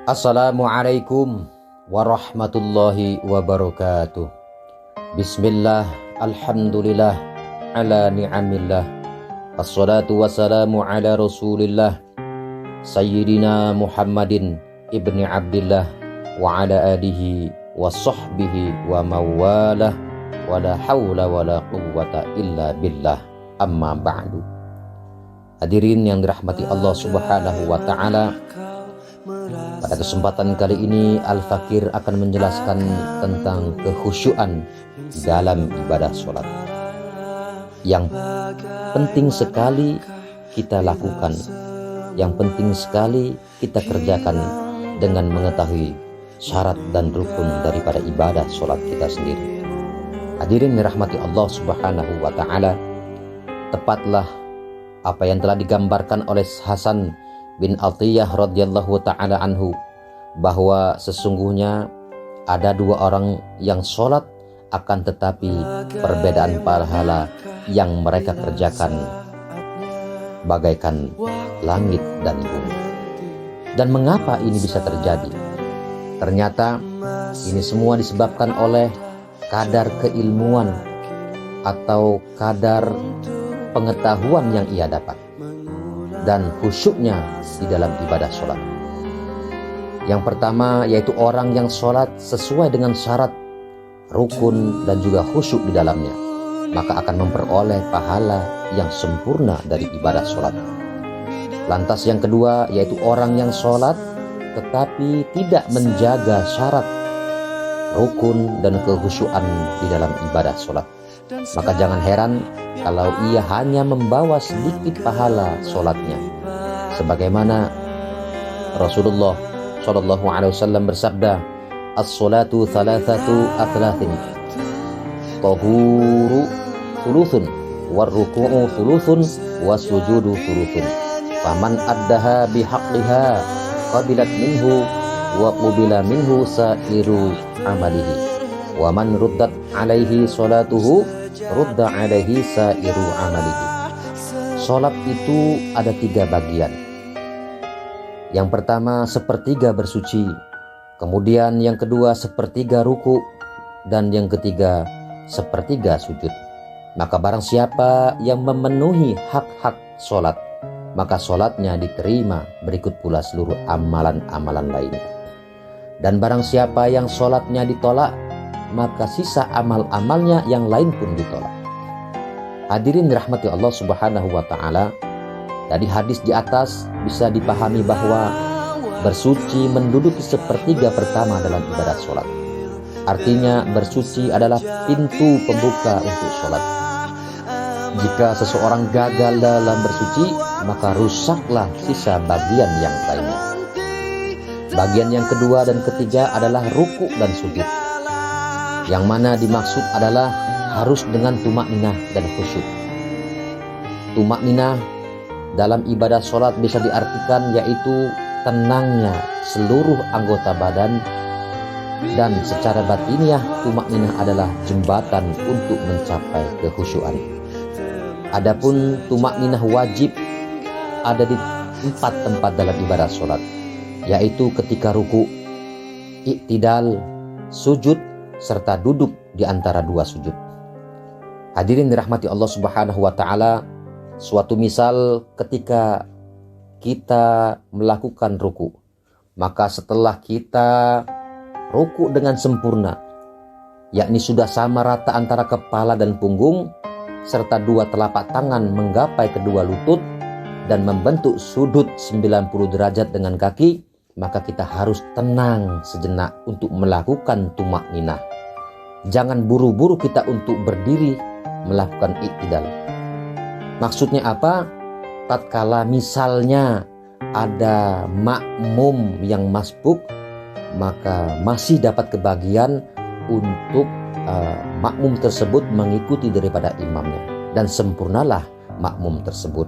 Assalamualaikum warahmatullahi wabarakatuh. Bismillah, alhamdulillah, ala ni'amillah. Assalatu wassalamu ala rasulillah Sayyidina Muhammadin ibni Abdillah wa ala alihi wa sahbihi wa mawalah wa la hawla wa la quwwata illa billah, amma ba'du. Hadirin yang dirahmati Allah subhanahu wa ta'ala, pada kesempatan kali ini Al-Fakir akan menjelaskan tentang kekhusyuan dalam ibadah sholat yang penting sekali kita lakukan, yang penting sekali kita kerjakan dengan mengetahui syarat dan rukun daripada ibadah sholat kita sendiri. Hadirin dirahmati Allah subhanahu wa ta'ala, tepatlah apa yang telah digambarkan oleh Hasan bin Atiyah radhiyallahu ta'ala anhu, bahwa sesungguhnya ada dua orang yang sholat, akan tetapi perbedaan pahala yang mereka kerjakan bagaikan langit dan bumi. Dan mengapa ini bisa terjadi? Ternyata ini semua disebabkan oleh kadar keilmuan atau kadar pengetahuan yang ia dapat dan khusyuknya di dalam ibadah sholat. Yang pertama yaitu orang yang sholat sesuai dengan syarat, rukun dan juga khusyuk di dalamnya, maka akan memperoleh pahala yang sempurna dari ibadah sholat. Lantas yang kedua yaitu orang yang sholat tetapi tidak menjaga syarat, rukun dan kekhusyuan di dalam ibadah sholat, maka jangan heran kalau ia hanya membawa sedikit pahala sholatnya. Sebagaimana Rasulullah SAW bersabda, as-sholatu thalathatu atlathin, tahuru thuluthun, warruku'u thuluthun, wasujudu thuluthun. Faman addaha bihaqliha qabilat minhu wa qubila minhu sa'iru amalihi. Wa man ruddat alaihi sholatuhu rudda alaihi sa'iru amalihi. Sholat itu ada 3 bagian. Yang pertama sepertiga bersuci, kemudian yang kedua sepertiga ruku, dan yang ketiga sepertiga sujud. Maka barang siapa yang memenuhi hak-hak sholat, maka sholatnya diterima, berikut pula seluruh amalan-amalan lainnya. Dan barang siapa yang sholatnya ditolak, maka sisa amal-amalnya yang lain pun ditolak. Hadirin dirahmati Allah subhanahu wa ta'ala, dari hadis di atas bisa dipahami bahwa bersuci menduduki sepertiga pertama dalam ibadah sholat. Artinya bersuci adalah pintu pembuka untuk sholat. Jika seseorang gagal dalam bersuci, maka rusaklah sisa bagian yang lainnya. Bagian yang kedua dan ketiga adalah ruku dan sujud, yang mana dimaksud adalah harus dengan tumakninah dan khusyuk. Tumakninah dalam ibadah sholat bisa diartikan yaitu tenangnya seluruh anggota badan, dan secara batiniah tumakninah adalah jembatan untuk mencapai kekhusyuan. Adapun tumakninah wajib ada di 4 tempat dalam ibadah sholat, yaitu ketika ruku, iktidal, sujud, serta duduk di antara 2 sujud. Hadirin dirahmati Allah subhanahu wa ta'ala, suatu misal ketika kita melakukan ruku, maka setelah kita ruku dengan sempurna, yakni sudah sama rata antara kepala dan punggung, serta 2 telapak tangan menggapai kedua lutut dan membentuk sudut 90 derajat dengan kaki, maka kita harus tenang sejenak untuk melakukan tumakninah. Jangan buru-buru kita untuk berdiri melakukan iktidal. Maksudnya apa? Tatkala misalnya ada makmum yang masbuk, maka masih dapat kebagian untuk makmum tersebut mengikuti daripada imamnya, dan sempurnalah makmum tersebut.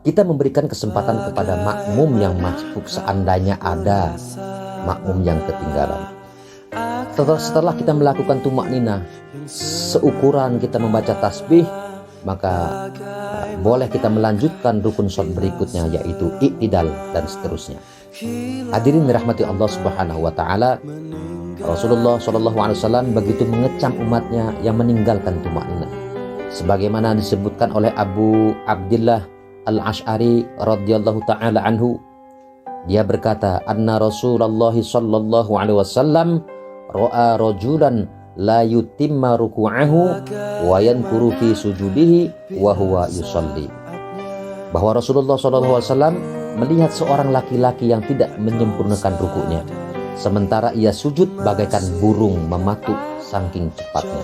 Kita memberikan kesempatan kepada makmum yang masbuk seandainya ada makmum yang ketinggalan. Setelah kita melakukan tumakninah, seukuran kita membaca tasbih, maka boleh kita melanjutkan rukun sholat berikutnya, yaitu iktidal dan seterusnya. Hadirin dirahmati Allah Subhanahu wa taala, Rasulullah SAW begitu mengecam umatnya yang meninggalkan tumakninah. Sebagaimana disebutkan oleh Abu Abdillah Al-Ash'ari radhiyallahu taala anhu, dia berkata, anna Rasulullah sallallahu alaihi wasallam ra'a rajulan la yutimma ruku'ahu wa yankuru fi sujudihi wa huwa yusalli. Bahwa Rasulullah SAW melihat seorang laki-laki yang tidak menyempurnakan rukuknya, sementara ia sujud bagaikan burung mematuk saking cepatnya.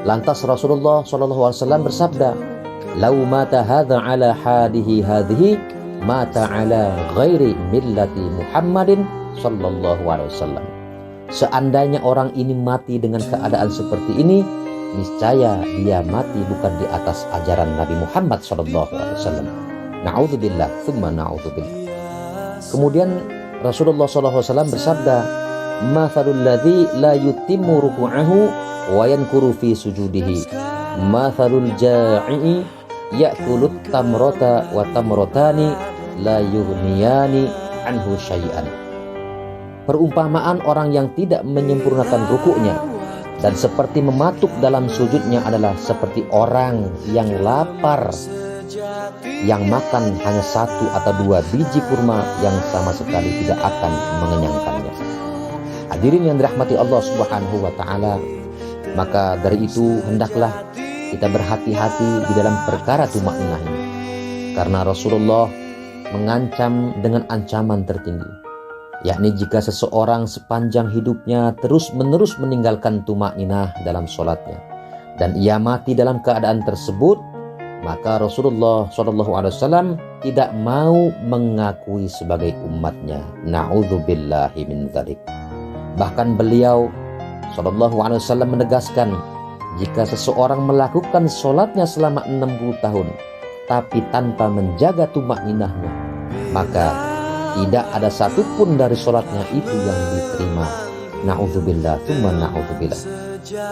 Lantas Rasulullah SAW bersabda, "Lau mata hadza ala hadihi hadhihi, mata ala ghairi millati Muhammadin sallallahu alaihi wasallam." Seandainya orang ini mati dengan keadaan seperti ini, niscaya dia mati bukan di atas ajaran Nabi Muhammad sallallahu alaihi wasallam. Na'udzubillah, tsumma na'udzubillah. Kemudian Rasulullah SAW bersabda, "Mathalul ladzi la yutimmu ruku'ahu wa yankuru fi sujudihi, mathalul ja'i ya'kulut tamrata wa tamratani la yughniyani anhu syai'an." Perumpamaan orang yang tidak menyempurnakan rukuknya dan seperti mematuk dalam sujudnya adalah seperti orang yang lapar, yang makan hanya 1 atau 2 biji kurma yang sama sekali tidak akan mengenyangkannya. Hadirin yang dirahmati Allah Subhanahu wa taala, maka dari itu hendaklah kita berhati-hati di dalam perkara tumakninah ini, karena Rasulullah mengancam dengan ancaman tertinggi, yakni jika seseorang sepanjang hidupnya terus-menerus meninggalkan tumakninah dalam sholatnya dan ia mati dalam keadaan tersebut, maka Rasulullah SAW tidak mau mengakui sebagai umatnya. Na'udzubillahi min dzalik. Bahkan beliau SAW menegaskan, jika seseorang melakukan sholatnya selama 60 tahun tapi tanpa menjaga tumakninahnya, maka tidak ada satupun dari sholatnya itu yang diterima. Na'udzubillah, tsumma na'udzubillah.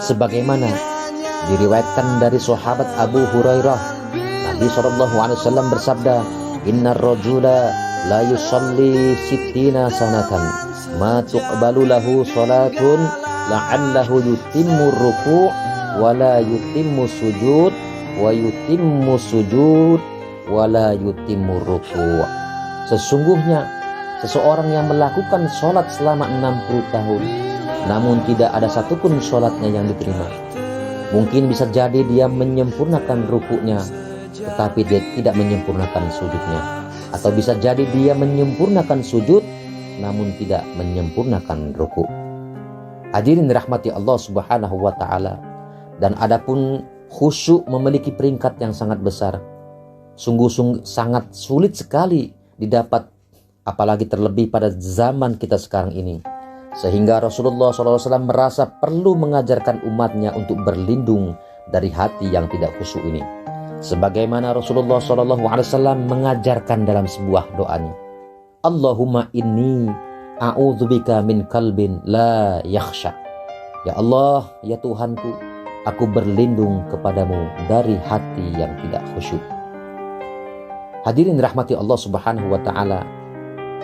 Sebagaimana diriwayatkan dari sahabat Abu Hurairah, Nabi SAW bersabda, "Innar rajula la yusalli sittina sanatan ma tuqbalu lahu salatun la'allahu yutimmu ruku' wa la yutimmu sujud wa yutimmu sujud wa la yutimmu ruku'." Sesungguhnya seseorang yang melakukan sholat selama 60 tahun namun tidak ada satupun sholatnya yang diterima. Mungkin bisa jadi dia menyempurnakan rukuknya, tetapi dia tidak menyempurnakan sujudnya. Atau bisa jadi dia menyempurnakan sujud, namun tidak menyempurnakan rukuk. Hadirin dirahmati Allah Subhanahu wa ta'ala. Dan adapun khusyuk memiliki peringkat yang sangat besar. Sungguh sangat sulit sekali didapat, apalagi terlebih pada zaman kita sekarang ini. Sehingga Rasulullah SAW merasa perlu mengajarkan umatnya untuk berlindung dari hati yang tidak khusyuk ini. Sebagaimana Rasulullah SAW mengajarkan dalam sebuah doanya, "Allahumma inni a'udzubika min kalbin la yakhsha." Ya Allah, ya Tuhanku, aku berlindung kepadamu dari hati yang tidak khusyuk. Hadirin rahmati Allah Subhanahu wa ta'ala,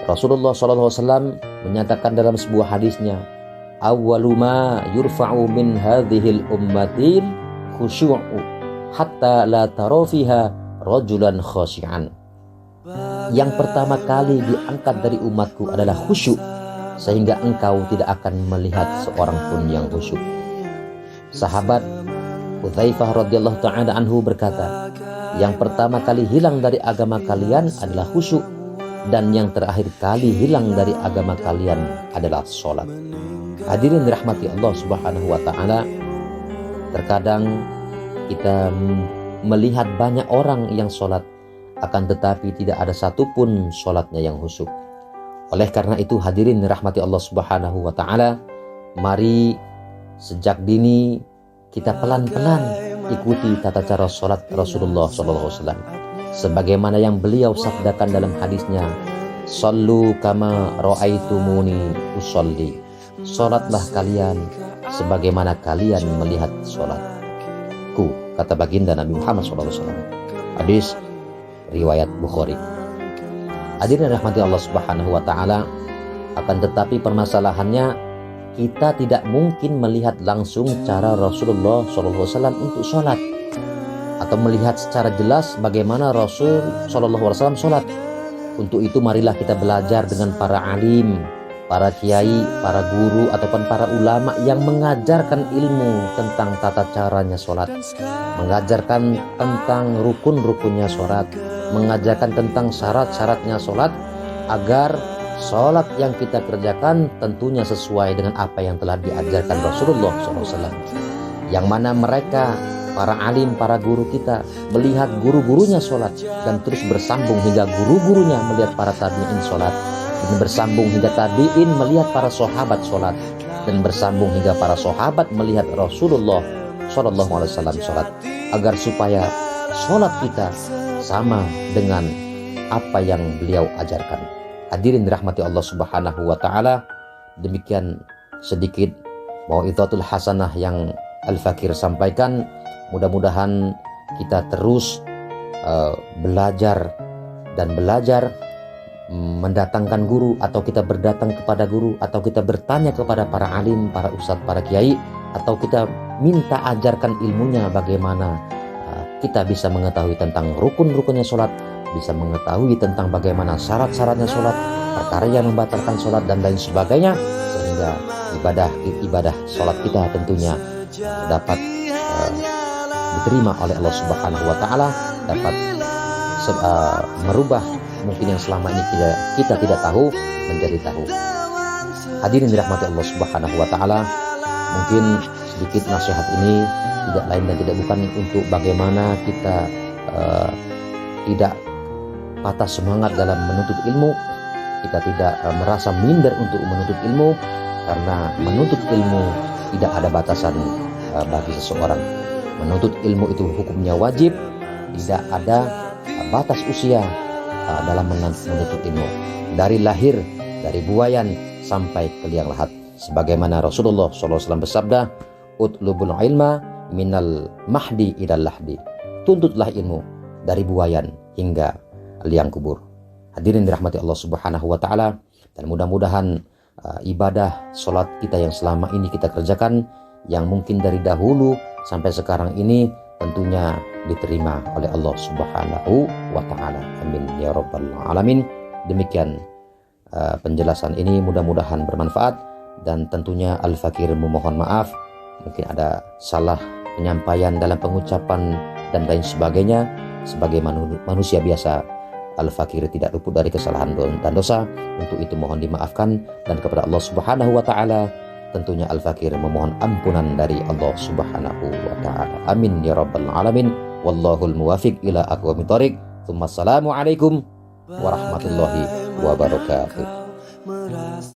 Rasulullah SAW menyatakan dalam sebuah hadisnya, "Awwalu ma yurfa'u min hadhil ummatil khusyu'u hatta la tara fiha rajulan khashi'an." Yang pertama kali diangkat dari umatku adalah khusyuk, sehingga engkau tidak akan melihat seorang pun yang khusyuk. Sahabat Hudzaifah radhiyallahu ta'ala anhu berkata, yang pertama kali hilang dari agama kalian adalah khusyuk, dan yang terakhir kali hilang dari agama kalian adalah sholat. Hadirin dirahmati Allah Subhanahu wa ta'ala, terkadang kita melihat banyak orang yang sholat, akan tetapi tidak ada satupun sholatnya yang khusyuk. Oleh karena itu, hadirin dirahmati Allah Subhanahu wa ta'ala, mari sejak dini kita pelan-pelan ikuti tata cara sholat Rasulullah SAW. Sebagaimana yang beliau sabdakan dalam hadisnya, "Shallu kama ra'aitumuni usolli." Sholatlah kalian sebagaimana kalian melihat sholatku, kata baginda Nabi Muhammad SAW. Hadis riwayat Bukhari. Hadirin rahmati Allah Subhanahu wa taala, akan tetapi permasalahannya kita tidak mungkin melihat langsung cara Rasulullah SAW untuk sholat, atau melihat secara jelas bagaimana Rasul SAW sholat. Untuk itu marilah kita belajar dengan para alim, para kiai, para guru, ataupun para ulama yang mengajarkan ilmu tentang tata caranya sholat, mengajarkan tentang rukun-rukunnya sholat, mengajarkan tentang syarat-syaratnya sholat, agar sholat yang kita kerjakan tentunya sesuai dengan apa yang telah diajarkan Rasulullah SAW. Yang mana mereka, para alim, para guru kita, melihat guru-gurunya sholat dan terus bersambung hingga guru-gurunya melihat para tabi'in sholat, dan bersambung hingga tabi'in melihat para sahabat sholat, dan bersambung hingga para sahabat melihat Rasulullah SAW sholat, agar supaya sholat kita sama dengan apa yang beliau ajarkan. Hadirin dirahmati Allah Subhanahu wa taala, demikian sedikit mau'izatul hasanah yang Al-Fakir sampaikan. Mudah-mudahan kita terus belajar mendatangkan guru, atau kita berdatang kepada guru, atau kita bertanya kepada para alim, para ustadz, para kiai, atau kita minta ajarkan ilmunya bagaimana kita bisa mengetahui tentang rukun-rukunnya sholat, bisa mengetahui tentang bagaimana syarat-syaratnya sholat, perkara yang membatalkan sholat, dan lain sebagainya, sehingga ibadah sholat kita tentunya dapat diterima oleh Allah Subhanahu wa taala, dapat merubah mungkin yang selama ini kita tidak tahu menjadi tahu. Hadirin dirahmati Allah Subhanahu wa taala, mungkin sedikit nasihat ini tidak lain dan tidak bukan untuk bagaimana kita tidak patah semangat dalam menuntut ilmu, kita tidak merasa minder untuk menuntut ilmu, karena menuntut ilmu tidak ada batasan bagi seseorang. Menuntut ilmu itu hukumnya wajib, tidak ada batas usia dalam menuntut ilmu, dari lahir, dari buayan sampai ke liang lahat. Sebagaimana Rasulullah SAW bersabda, utlubul ilma minal mahdi idal lahdi, tuntutlah ilmu dari buayan hingga liang kubur. Hadirin dirahmati Allah Subhanahu wa taala, dan mudah-mudahan ibadah sholat kita yang selama ini kita kerjakan, yang mungkin dari dahulu sampai sekarang ini, tentunya diterima oleh Allah Subhanahu wa taala. Amin ya rabbal alamin. Demikian penjelasan ini, mudah-mudahan bermanfaat, dan tentunya Al-Fakir memohon maaf mungkin ada salah penyampaian dalam pengucapan dan lain sebagainya. Sebagai manusia biasa, Al-Fakir tidak luput dari kesalahan dan dosa. Untuk itu mohon dimaafkan, dan kepada Allah Subhanahu wa taala tentunya Al-Fakir memohon ampunan dari Allah Subhanahu wa taala. Amin ya rabbal alamin. Wallahul muwafiq ila aqwamit thoriq. Assalamualaikum warahmatullahi wabarakatuh.